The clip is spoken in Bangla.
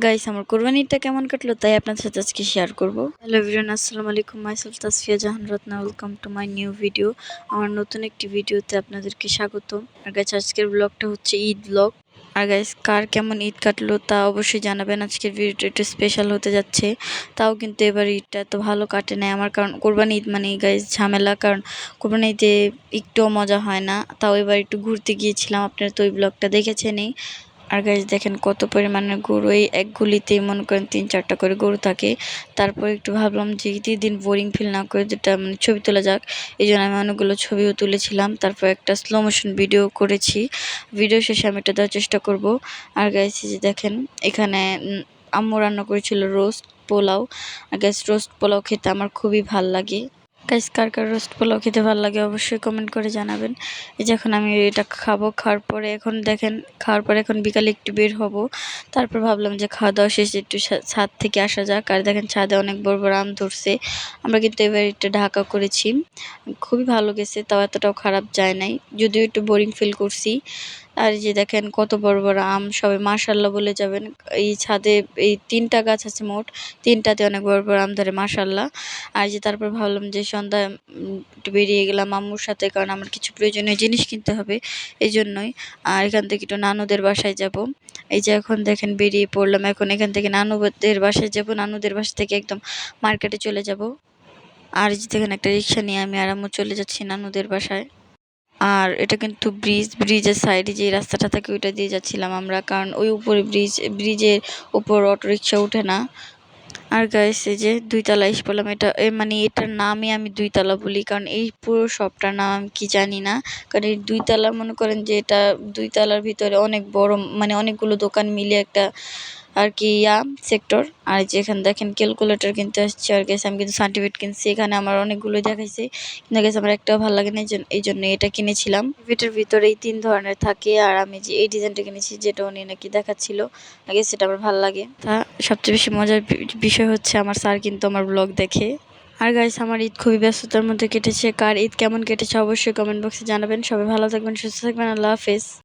গাইস আমার কোরবানিটা কেমন কাটলো তাই আপনাদের সাথে আজকে শেয়ার করব। হ্যালো এভরিওয়ান, আসসালামু আলাইকুম। Myself Tasfia Jahan Ratna, welcome to my new video. আমার নতুন একটি ভিডিওতে আপনাদেরকে স্বাগতম। আর গাইস আজকের ব্লগটা হচ্ছে ঈদ ব্লগ। আর গাইস কার কেমন ঈদ কাটলো তা অবশ্যই জানাবেন। আজকের ভিডিওটা একটু স্পেশাল হতে যাচ্ছে। তাও কিন্তু এবার ঈদটা এত ভালো কাটে নাই আমার, কারণ কোরবানি ঈদ মানে গাইস ঝামেলা, কারণ কোরবানি ঈদে একটুও মজা হয় না। তাও এবার একটু ঘুরতে গিয়েছিলাম, আপনারা তো ওই ব্লগটা দেখেছেনই। আর গাইস দেখেন কত পরিমাণের গরু, এই এক গুলিতেই মনে করেন 3-4টা করে গরু থাকে। তারপর একটু ভাবলাম যে ঈদের বোরিং ফিল না করে যেটা ছবি তোলা যাক, এই জন্য আমি অনেকগুলো ছবিও তুলেছিলাম। তারপর একটা স্লো মোশন ভিডিও করেছি, ভিডিও শেষে আমি এটা দেওয়ার চেষ্টা করব। আর গাইস যে দেখেন এখানে আম্মু রান্না করেছিল রোস্ট পোলাও। আর গাইস রোস্ট পোলাও খেতে আমার খুবই ভাল লাগে। গাইস কার কার রোস্ট পোলাও খেতে ভালো লাগে অবশ্যই কমেন্ট করে জানাবেন। এই যে এখন আমি এটা খাবো, খাওয়ার পরে এখন দেখেন খাওয়ার পরে এখন বিকালে একটু বের হব। তারপর ভাবলাম যে খাওয়া দাওয়া শেষে একটু ছাদ থেকে আসা যাক। আর দেখেন ছাদে অনেক বড় বড় আম ধরছে। আমরা কিন্তু এবার একটু ঢাকা করেছি, খুবই ভালো গেছে, তাও এতটাও খারাপ যায় নাই, যদিও একটু বোরিং ফিল করছি। আর যে দেখেন কত বড় বড় আম, সবাই মাশাল্লাহ বলে যাবেন। এই ছাদে এই 3টা গাছ আছে মোট, 3টাতে অনেক বড় বড় আম ধরে মাশাল্লাহ। আর যে তারপর ভাবলাম যে সন্ধ্যায় একটু বেরিয়ে গেলাম আম্মুর সাথে, কারণ আমার কিছু প্রয়োজনীয় জিনিস কিনতে হবে, এই জন্যই। আর এখান থেকে একটু নানুদের বাসায় যাব। এই যে এখন দেখেন বেরিয়ে পড়লাম, এখন এখান থেকে নানুদের বাসায় যাব, নানুদের বাসা থেকে একদম মার্কেটে চলে যাব। আর এই যে দেখেন একটা রিক্সা নিয়ে আমি আর আম্মু চলে যাচ্ছি নানুদের বাসায়। আর এটা কিন্তু ব্রিজের সাইডে যে রাস্তাটা থাকে ওইটা দিয়ে যাচ্ছিলাম আমরা, কারণ ওই উপরে ব্রিজের উপর অটোরিকশা ওঠে না। আর গাইস এই যে 2 তলা এসে বললাম, এটা মানে এটার নামই আমি 2 তলা বলি, কারণ এই পুরো শপটার নাম আমি কি জানি না। কারণ এই 2 তলা মনে করেন যে এটা 2 তলার ভিতরে অনেক বড়, মানে অনেকগুলো দোকান মিলে একটা আর কি সেক্টর। আর যেখানে দেখেন ক্যালকুলেটর কিনতে আসছে। আর গেছে আমি কিন্তু সার্টিফিকেট কিনছি, এখানে আমার অনেকগুলো দেখাইছে, কিন্তু গেছে আমার একটাও ভালো লাগে না, এই জন্য এটা কিনেছিলাম। এটার ভিতরে এই 3 ধরনের থাকে, আর আমি যে এই ডিজাইনটা কিনেছি যেটা উনি নাকি দেখাচ্ছিল আগে, সেটা আমার ভালো লাগে। তা সবচেয়ে বেশি মজার বিষয় হচ্ছে আমার স্যার কিন্তু আমার ব্লগ দেখে। আর গাইস আমার ঈদ খুবই ব্যস্ততার মধ্যে কেটেছে। কার ঈদ কেমন কেটেছে অবশ্যই কমেন্ট বক্সে জানাবেন। সবাই ভালো থাকবেন, সুস্থ থাকবেন, আল্লাহ হাফেজ।